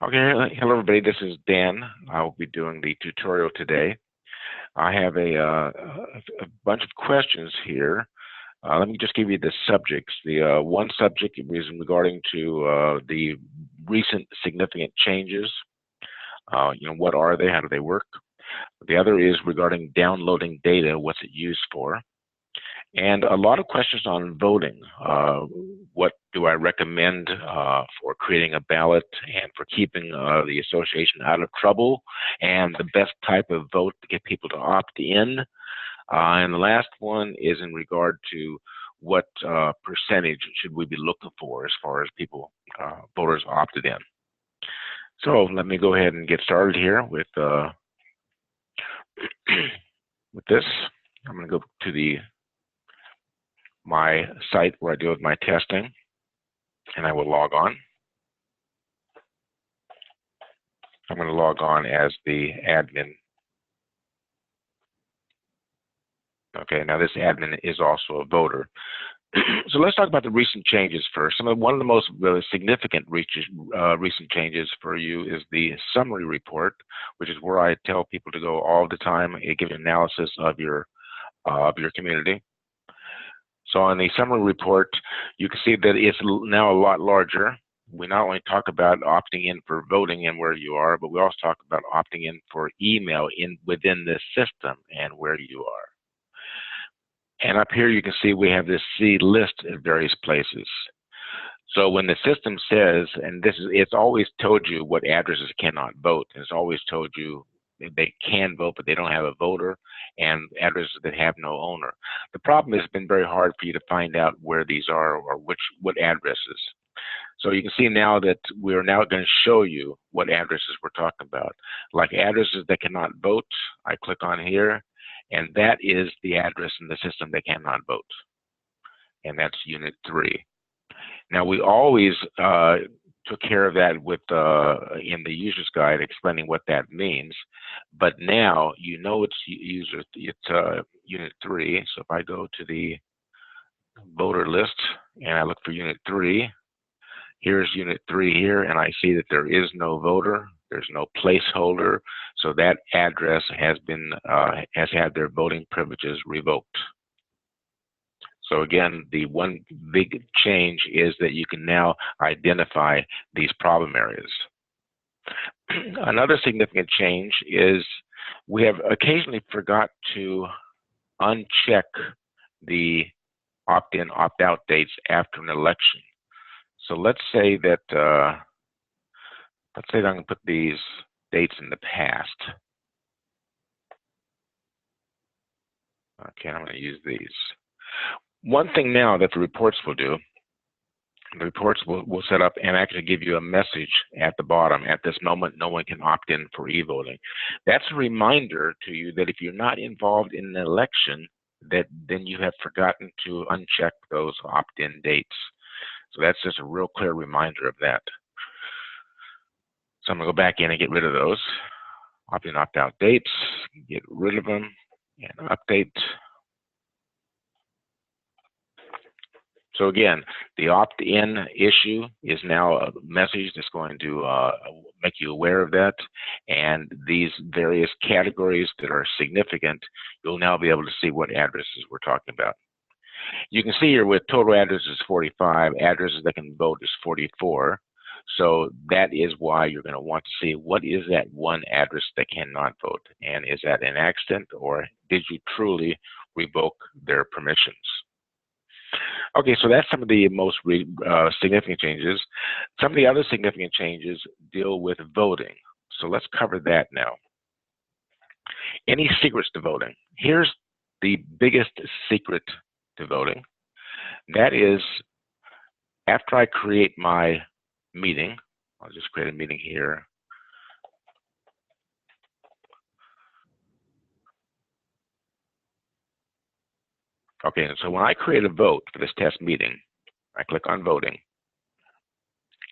Okay, hello everybody. This is Dan. I'll be doing the tutorial today. I have a bunch of questions here. Let me just give you the subjects. The one subject is regarding to the recent significant changes. What are they? How do they work? The other is regarding downloading data. What's it used for? And a lot of questions on voting. What do I recommend for creating a ballot and for keeping the association out of trouble? And the best type of vote to get people to opt in. And the last one is in regard to what percentage should we be looking for as far as people, voters opted in. So let me go ahead and get started here with with this. I'm going to go to my site where I do my testing, and I will log on. I'm going to log on as the admin. Okay, now this admin is also a voter. So let's talk about the recent changes first. One of the most really significant recent changes for you is the summary report, which is where I tell people to go all the time. It gives an analysis of your community. So on the summary report, you can see that it's now a lot larger. We not only talk about opting in for voting and where you are, but we also talk about opting in for email within the system and where you are. And up here you can see we have this C list at various places. So when the system says, and it's always told you what addresses cannot vote. It's always told you they can vote, but they don't have a voter, and addresses that have no owner. The problem has been very hard for you to find out where these are or what addresses. So you can see now that we're now going to show you what addresses we're talking about. Like addresses that cannot vote, I click on here, and that is the address in the system that cannot vote. And that's Unit 3. Now we always took care of that with in the user's guide explaining what that means, but now you know it's Unit 3. So if I go to the voter list and I look for Unit 3, here's Unit 3 here, and I see that there is no voter, there's no placeholder, so that address has had their voting privileges revoked. So again, the one big change is that you can now identify these problem areas. Another significant change is we have occasionally forgot to uncheck the opt-in, opt-out dates after an election. So let's say that I'm going to put these dates in the past. Okay, I'm going to use these. One thing now that the reports will do, the reports will set up and actually give you a message at the bottom. At this moment, no one can opt in for e-voting. That's a reminder to you that if you're not involved in an election, then you have forgotten to uncheck those opt-in dates. So that's just a real clear reminder of that. So I'm going to go back in and get rid of those opt-in, opt-out dates, get rid of them, and update. So again, the opt-in issue is now a message that's going to make you aware of that. And these various categories that are significant, you'll now be able to see what addresses we're talking about. You can see here with total addresses 45, addresses that can vote is 44. So that is why you're going to want to see what is that one address that cannot vote. And is that an accident, or did you truly revoke their permissions? Okay, so that's some of the most significant changes. Some of the other significant changes deal with voting. So let's cover that now. Any secrets to voting? Here's the biggest secret to voting. That is, after I create my meeting, I'll just create a meeting here. Okay, so when I create a vote for this test meeting, I click on voting,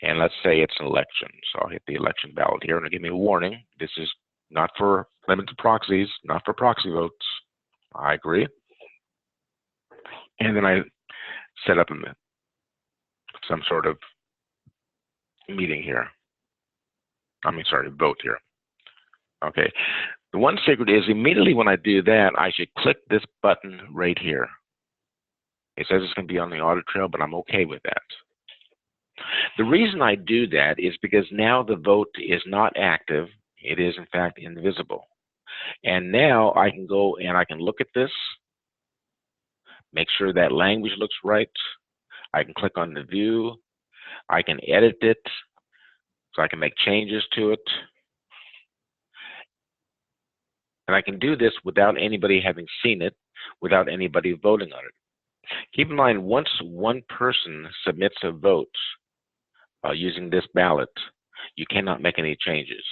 and let's say it's an election. So I'll hit the election ballot here, and it'll give me a warning. This is not for limited proxies, not for proxy votes. I agree. And then I set up some sort of meeting here. vote here. Okay. The one secret is immediately when I do that, I should click this button right here. It says it's going to be on the audit trail, but I'm okay with that. The reason I do that is because now the vote is not active. It is, in fact, invisible. And now I can go and I can look at this, make sure that language looks right. I can click on the view. I can edit it, so I can make changes to it. And I can do this without anybody having seen it, without anybody voting on it. Keep in mind, once one person submits a vote using this ballot, you cannot make any changes.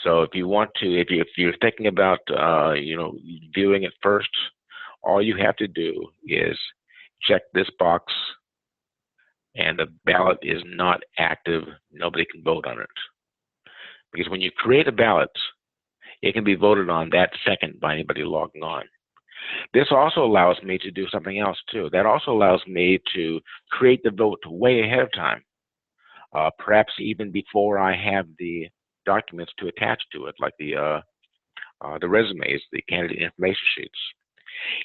So if you want to, if you're thinking about, viewing it first, all you have to do is check this box, and the ballot is not active. Nobody can vote on it. Because when you create a ballot, it can be voted on that second by anybody logging on. This also allows me to do something else too. That also allows me to create the vote way ahead of time, perhaps even before I have the documents to attach to it, like the resumes, the candidate information sheets.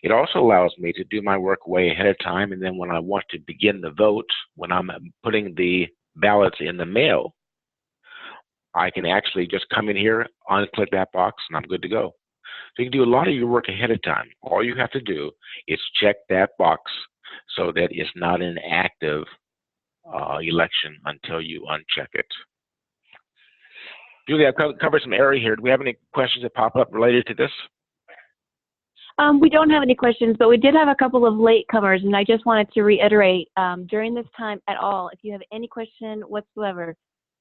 It also allows me to do my work way ahead of time, and then when I want to begin the vote, when I'm putting the ballots in the mail, I can actually just come in here, unclick that box, and I'm good to go. So you can do a lot of your work ahead of time. All you have to do is check that box so that it's not an active election until you uncheck it. Julie, I've covered some area here. Do we have any questions that pop up related to this? We don't have any questions, but we did have a couple of latecomers, and I just wanted to reiterate, during this time at all, if you have any question whatsoever,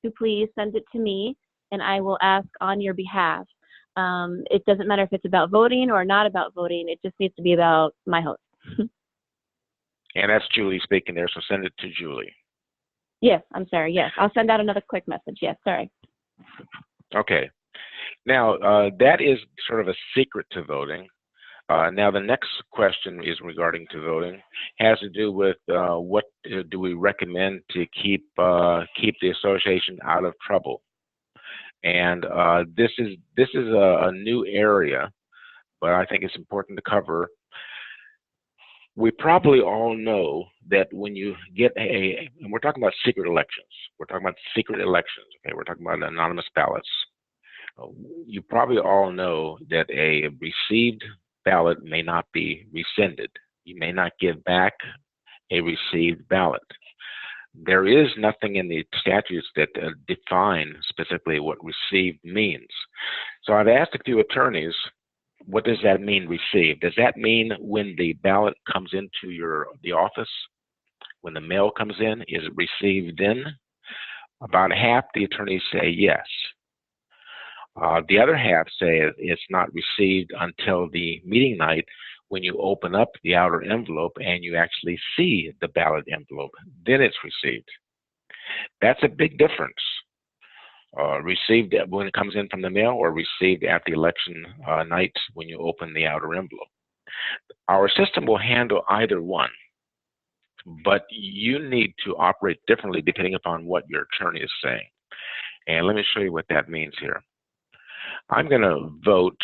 to please send it to me, and I will ask on your behalf. It doesn't matter if it's about voting or not about voting. It just needs to be about myHOAst. And that's Julie speaking there, so send it to Julie. Yes, I'm sorry. Yes, I'll send out another quick message. Yes, sorry. Okay. Now, that is sort of a secret to voting. Now, the next question is regarding to voting, has to do with what do we recommend to keep the association out of trouble. And this is a new area, but I think it's important to cover. We probably all know that when you get and we're talking about secret elections. We're talking about secret elections. Okay, we're talking about anonymous ballots. You probably all know that a received ballot may not be rescinded. You may not give back a received ballot. There is nothing in the statutes that define specifically what received means. So I've asked a few attorneys, what does that mean, received? Does that mean when the ballot comes into the office, when the mail comes in, is it received then? About half the attorneys say yes. The other half say it's not received until the meeting night when you open up the outer envelope and you actually see the ballot envelope. Then it's received. That's a big difference. Received when it comes in from the mail or received at the election night when you open the outer envelope. Our system will handle either one, but you need to operate differently depending upon what your attorney is saying. And let me show you what that means here. I'm going to vote.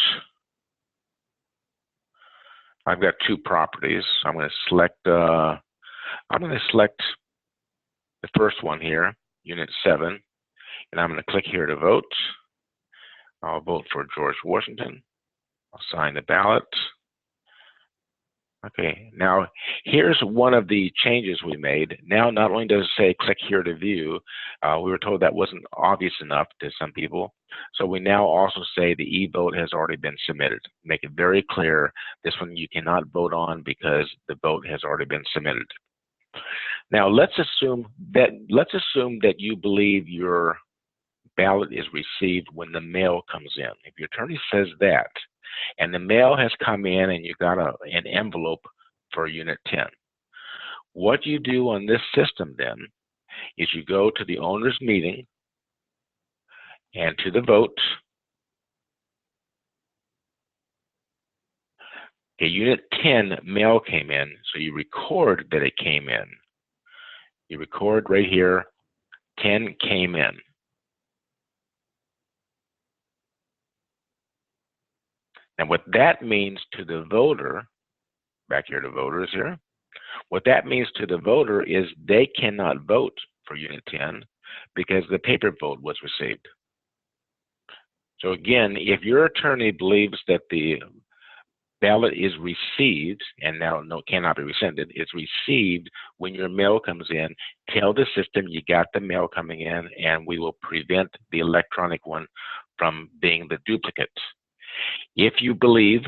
I've got two properties. I'm going to select the first one here, Unit 7, and I'm going to click here to vote. I'll vote for George Washington. I'll sign the ballot. Okay, now here's one of the changes we made. Now not only does it say click here to view, we were told that wasn't obvious enough to some people. So we now also say the e-vote has already been submitted. Make it very clear, this one you cannot vote on because the vote has already been submitted. Now let's assume that you believe your ballot is received when the mail comes in. If your attorney says that, and the mail has come in and you got an envelope for Unit 10, what you do on this system then is you go to the owner's meeting and to the vote. Okay, Unit 10 mail came in, so you record that it came in. You record right here, 10 came in. And what that means to the voter, back here to voters here, what that means to the voter is they cannot vote for Unit 10 because the paper vote was received. So again, if your attorney believes that the ballot is received, and now no, cannot be rescinded, it's received when your mail comes in, tell the system you got the mail coming in, and we will prevent the electronic one from being the duplicate. If you believe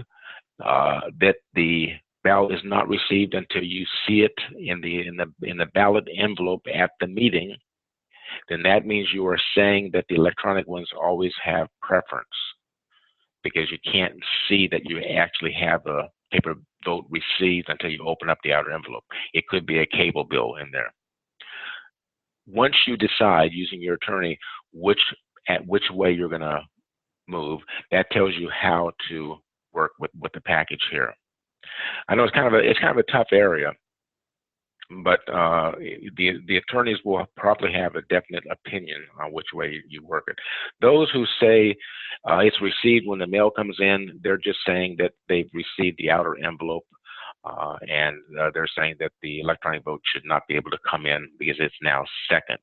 that the ballot is not received until you see it in the ballot envelope at the meeting, then that means you are saying that the electronic ones always have preference, because you can't see that you actually have a paper vote received until you open up the outer envelope. It could be a cable bill in there. Once you decide, using your attorney, which way you're going to move, that tells you how to work with the package here. I know it's kind of a tough area, but the attorneys will probably have a definite opinion on which way you work it. Those who say it's received when the mail comes in, they're just saying that they've received the outer envelope, and they're saying that the electronic vote should not be able to come in because it's now second.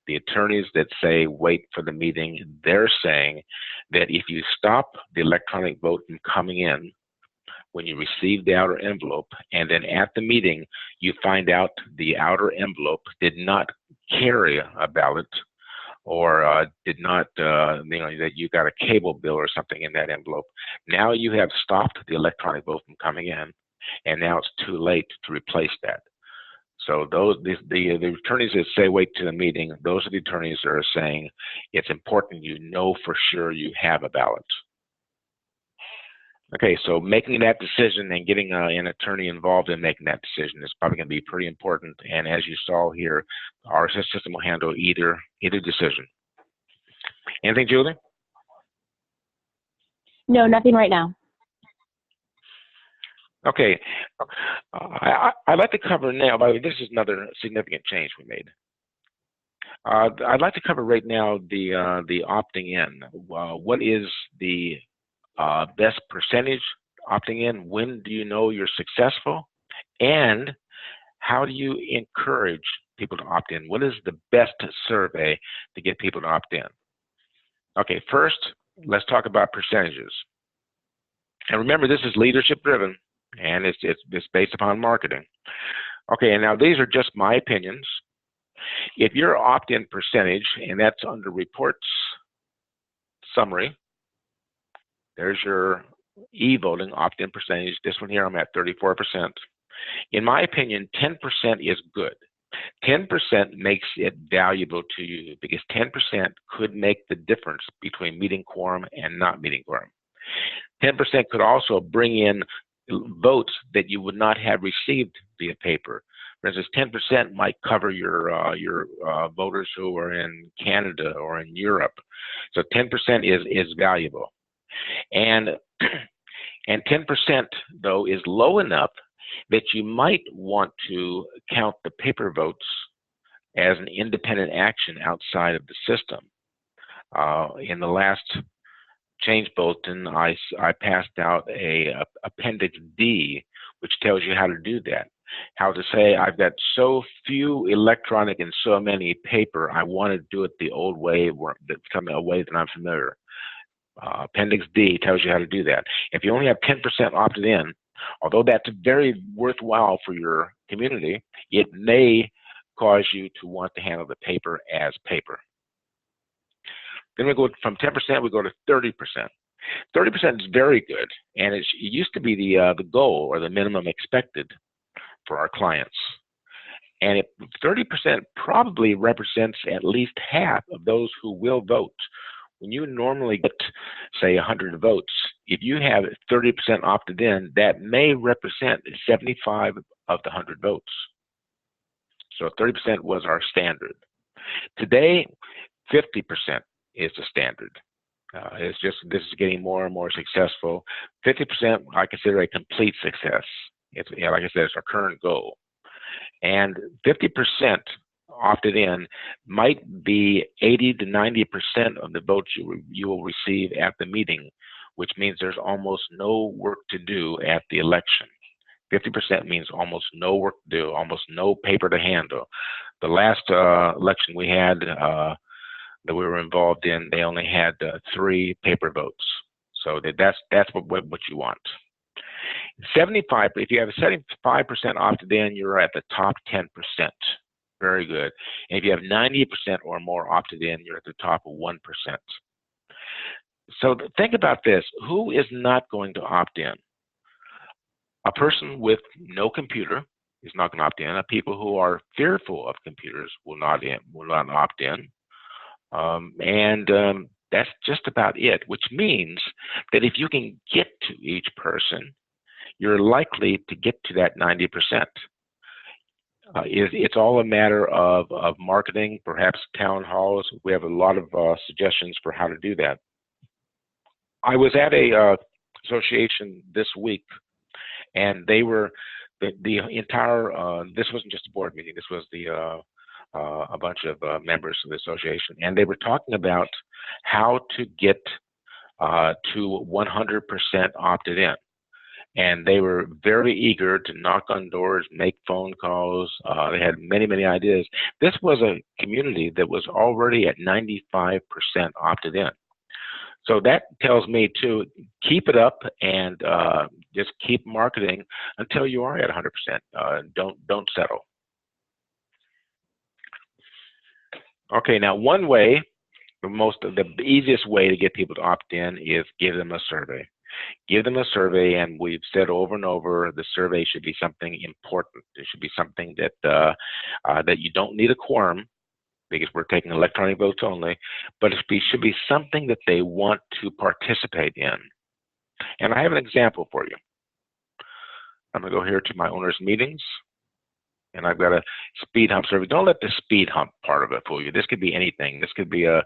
The attorneys that say wait for the meeting, they're saying that if you stop the electronic vote from coming in when you receive the outer envelope, and then at the meeting you find out the outer envelope did not carry a ballot, or did not, that you got a cable bill or something in that envelope, now you have stopped the electronic vote from coming in, and now it's too late to replace that. So the attorneys that say wait to the meeting, those are the attorneys that are saying it's important you know for sure you have a ballot. Okay, so making that decision and getting an attorney involved in making that decision is probably going to be pretty important. And as you saw here, our system will handle either decision. Anything, Julie? No, nothing right now. Okay, I'd like to cover now, by the way, this is another significant change we made. I'd like to cover right now the opting in. What is the best percentage opting in? When do you know you're successful? And how do you encourage people to opt in? What is the best survey to get people to opt in? Okay, first, let's talk about percentages. And remember, this is leadership driven, and it's based upon marketing. Okay, and now these are just my opinions. If your opt-in percentage, and that's under reports summary, there's your e-voting opt-in percentage. This one here, I'm at 34%. In my opinion, 10% is good. 10% makes it valuable to you because 10% could make the difference between meeting quorum and not meeting quorum. 10% could also bring in votes that you would not have received via paper. For instance, 10% might cover your voters who are in Canada or in Europe. So 10% is valuable. And 10%, though, is low enough that you might want to count the paper votes as an independent action outside of the system. In the last change bulletin, I passed out a Appendix D, which tells you how to do that. How to say, I've got so few electronic and so many paper, I want to do it the old way, a way that I'm familiar. Appendix D tells you how to do that. If you only have 10% opted in, although that's very worthwhile for your community, it may cause you to want to handle the paper as paper. Then we go from 10%, we go to 30%. 30% is very good, and it used to be the goal or the minimum expected for our clients. And 30% probably represents at least half of those who will vote. When you normally get, say, 100 votes, if you have 30% opted in, that may represent 75 of the 100 votes. So 30% was our standard. Today, 50% is the standard. This is getting more and more successful. 50% I consider a complete success. It's, like I said, it's our current goal. And 50% opted in might be 80 to 90% of the votes you will receive at the meeting which means there's almost no work to do at the election. 50% means almost no work to do, almost no paper to handle. The last election we had that we were involved in, they only had 3 paper votes. So that's what you want. 75. If you have 75% opted in, you're at the top 10%. Very good. And if you have 90% or more opted in, you're at the top 1%. So think about this. Who is not going to opt in? A person with no computer is not going to opt in. People who are fearful of computers will not opt in. That's just about it, which means that if you can get to each person, you're likely to get to that 90%. It's all a matter of marketing, perhaps town halls. We have a lot of suggestions for how to do that. I was at a association this week, and they were the entire. This wasn't just a board meeting. This was a bunch of members of the association, and they were talking about how to get to 100% opted in. And they were very eager to knock on doors, make phone calls. They had many, many ideas. This was a community that was already at 95% opted in. So that tells me to keep it up and just keep marketing until you are at 100%. Don't settle. Okay, now one way, the easiest way to get people to opt in is give them a survey. Give them a survey, and we've said over and over, the survey should be something important. It should be something that that you don't need a quorum, because we're taking electronic votes only, but it should be something that they want to participate in. And I have an example for you. I'm going to go here to my owner's meetings, and I've got a speed hump survey. Don't let the speed hump part of it fool you. This could be anything. This could be a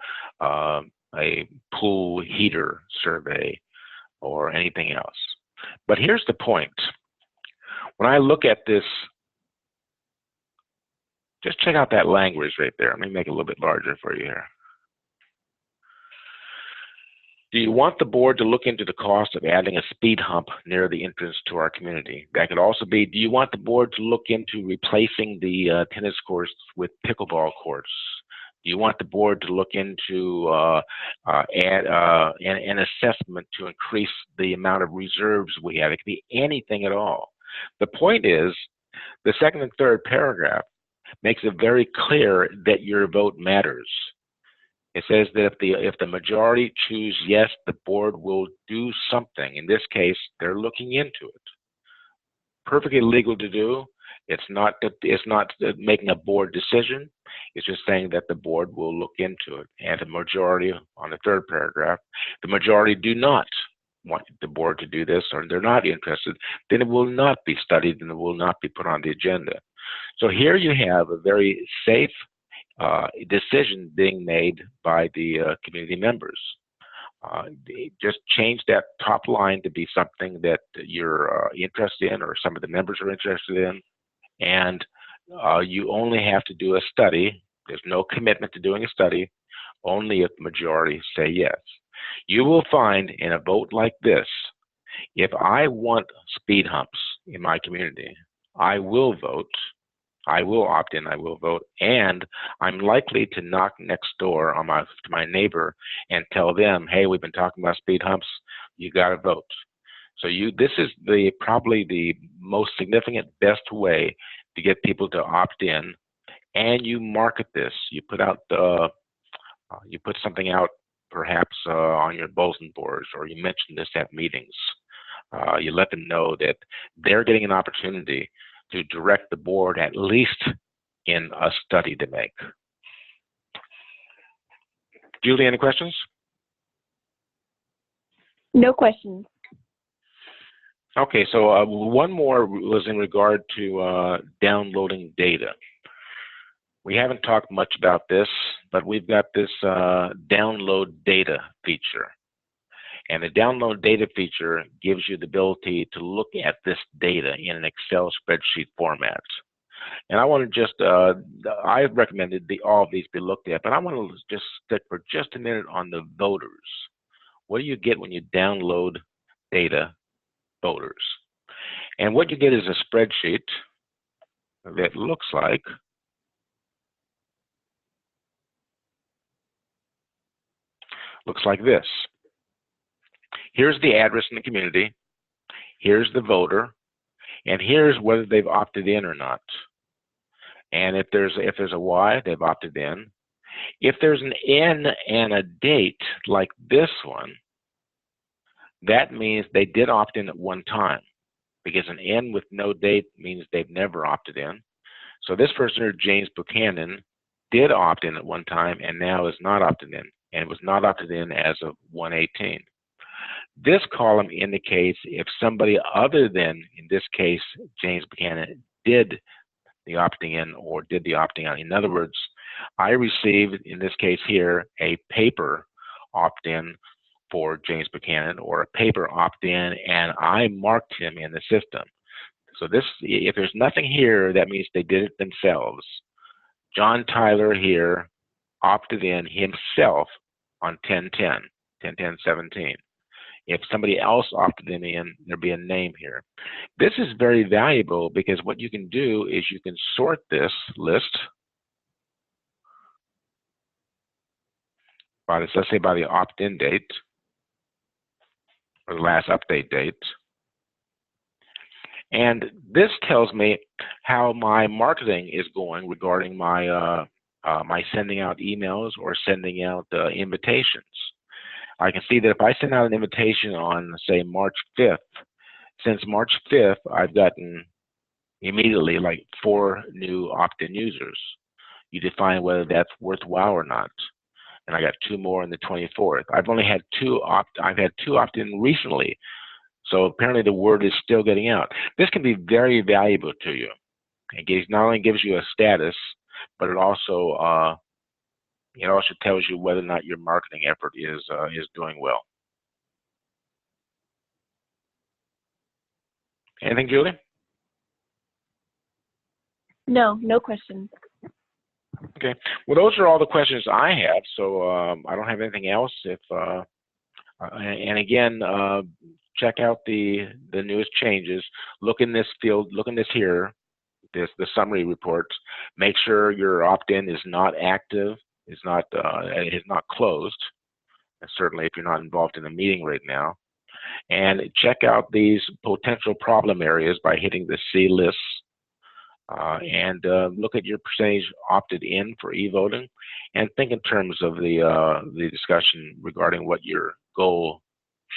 pool heater survey or anything else. But here's the point. When I look at this, just check out that language right there. Let me make it a little bit larger for you here. Do you want the board to look into the cost of adding a speed hump near the entrance to our community? That could also be, do you want the board to look into replacing the tennis courts with pickleball courts? Do you want the board to look into add an assessment to increase the amount of reserves we have? It could be anything at all. The point is, the second and third paragraph makes it very clear that your vote matters. It says that if the majority choose yes, the board will do something. In this case, they're looking into it. Perfectly legal to do. It's not making a board decision. It's just saying that the board will look into it. And the majority, on the third paragraph, the majority do not want the board to do this, or they're not interested, then it will not be studied and it will not be put on the agenda. So here you have a very safe decision being made by the community members. Just change that top line to be something that you're interested in, or some of the members are interested in, and you only have to do a study. There's no commitment to doing a study, only if the majority say yes. You will find in a vote like this, if I want speed humps in my community, I will vote. I will opt in, I will vote, and I'm likely to knock next door to my neighbor and tell them, hey, we've been talking about speed humps, you got to vote. So this is probably the most significant, best way to get people to opt in, and you market this. You put out you put something out, perhaps on your bulletin boards, or you mention this at meetings. You let them know that they're getting an opportunity to direct the board, at least in a study to make. Julie, any questions? No questions. Okay, so one more was in regard to downloading data. We haven't talked much about this, but we've got this download data feature. And the download data feature gives you the ability to look at this data in an Excel spreadsheet format. And I want to just, I recommended all of these be looked at, but I want to just stick for just a minute on the voters. What do you get when you download data voters? And what you get is a spreadsheet that looks like this. Here's the address in the community, here's the voter, and here's whether they've opted in or not. And if there's a Y, they've opted in. If there's an N and a date like this one, that means they did opt in at one time, because an N with no date means they've never opted in. So this person here, James Buchanan, did opt in at one time and now is not opted in, and was not opted in as of 1/18. This column indicates if somebody other than, in this case, James Buchanan, did the opting in or did the opting out. In other words, I received, in this case here, a paper opt-in for James Buchanan, or a paper opt-in, and I marked him in the system. So this, if there's nothing here, that means they did it themselves. John Tyler here opted in himself on 10/10/17. If somebody else opted in, there'd be a name here. This is very valuable because what you can do is you can sort this list by this, let's say by the opt-in date or the last update date. And this tells me how my marketing is going regarding my my sending out emails or sending out invitations. I can see that if I send out an invitation on, say, March 5th, since March 5th, I've gotten immediately like 4 new opt-in users. You define whether that's worthwhile or not. And I got 2 more on the 24th. I've only had 2 opt-in recently. So apparently the word is still getting out. This can be very valuable to you. It not only gives you a status, but it also tells you whether or not your marketing effort is doing well. Anything, Julie? No, no questions. Okay. Well, those are all the questions I have. So I don't have anything else. And again, check out the newest changes. Look in this field. Look in this here. The summary report. Make sure your opt-in is not active. It is not closed. And certainly, if you're not involved in a meeting right now. And check out these potential problem areas by hitting the C lists. And look at your percentage opted in for e-voting, and think in terms of the discussion regarding what your goal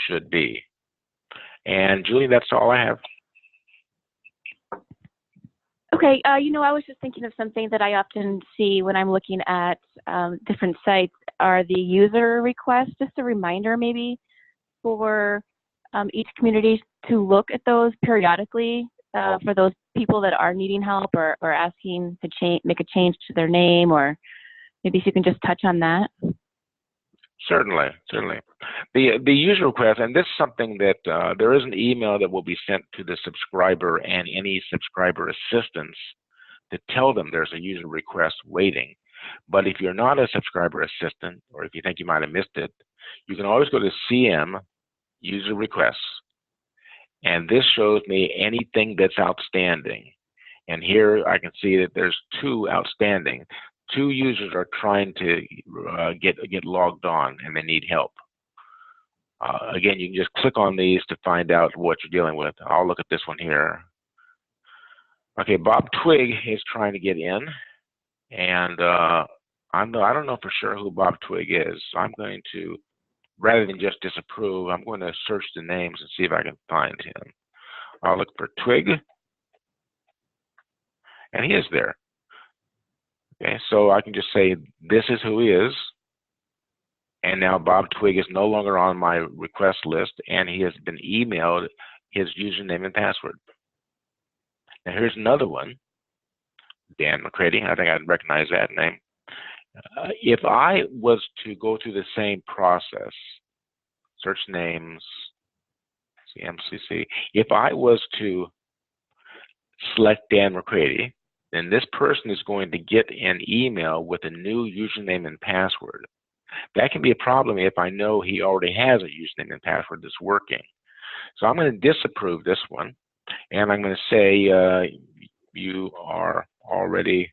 should be. And Julie, that's all I have. Okay, I was just thinking of something that I often see when I'm looking at different sites are the user requests. Just a reminder maybe for each community to look at those periodically for those people that are needing help or asking to make a change to their name, or maybe if you can just touch on that. Certainly. The user request, and this is something that there is an email that will be sent to the subscriber and any subscriber assistants to tell them there's a user request waiting. But if you're not a subscriber assistant, or if you think you might have missed it, you can always go to CM user requests, and this shows me anything that's outstanding. And here I can see that there's 2 outstanding. 2 users are trying to get logged on, and they need help. Again, you can just click on these to find out what you're dealing with. I'll look at this one here. Okay, Bob Twig is trying to get in, and I don't know for sure who Bob Twig is. So I'm going to, rather than just disapprove, I'm going to search the names and see if I can find him. I'll look for Twig, and he is there. Okay, so I can just say, this is who he is. And now Bob Twig is no longer on my request list, and he has been emailed his username and password. Now here's another one, Dan McCready. I think I'd recognize that name. If I was to go through the same process, search names, CMCC, if I was to select Dan McCready, then this person is going to get an email with a new username and password. That can be a problem if I know he already has a username and password that's working. So I'm going to disapprove this one, and I'm going to say you are already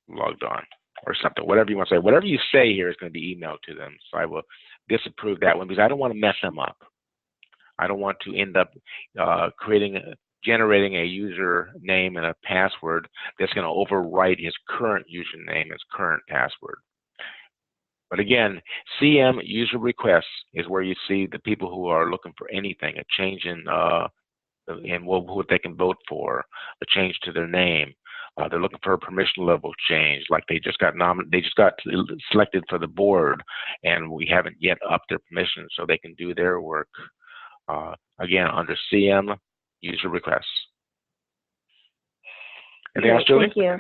logged on, or something, whatever you want to say. Whatever you say here is going to be emailed to them. So I will disapprove that one because I don't want to mess them up. I don't want to end up generating a username and a password that's going to overwrite his current username, his current password. But again, CM user requests is where you see the people who are looking for anything, a change in what they can vote for, a change to their name. They're looking for a permission level change, like they just got selected for the board, and we haven't yet upped their permission so they can do their work. Again, under CM user requests. Anything else, Julie? Thank you.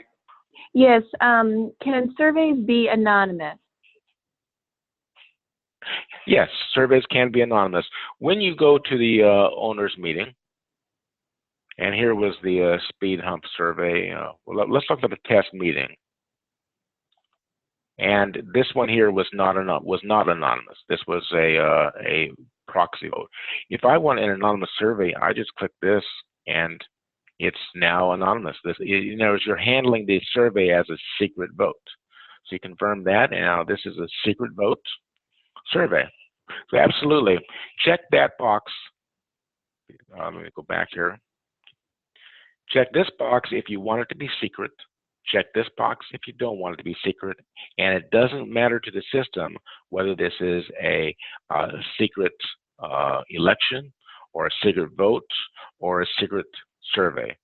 Yes. Can surveys be anonymous? Yes, surveys can be anonymous. When you go to the owners meeting, and here was the speed hump survey. Well, let's talk about the test meeting. And this one here was not anonymous. This was a proxy vote. If I want an anonymous survey, I just click this, and it's now anonymous. You know, you're handling the survey as a secret vote. So you confirm that, and now this is a secret vote survey. So absolutely, check that box. Let me go back here. Check this box if you want it to be secret. Check this box if you don't want it to be secret. And it doesn't matter to the system whether this is a secret election or a secret vote or a secret survey.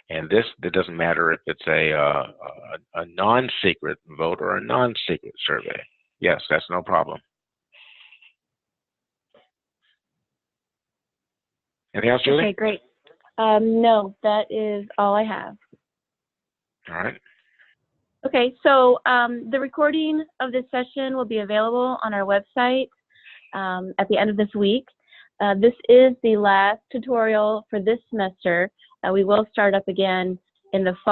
And it doesn't matter if it's a non-secret vote or a non-secret survey. Yes, that's no problem. Anything else, Julie? Okay, great. No, that is all I have. All right. Okay, so the recording of this session will be available on our website at the end of this week. This is the last tutorial for this semester. We will start up again in the fall.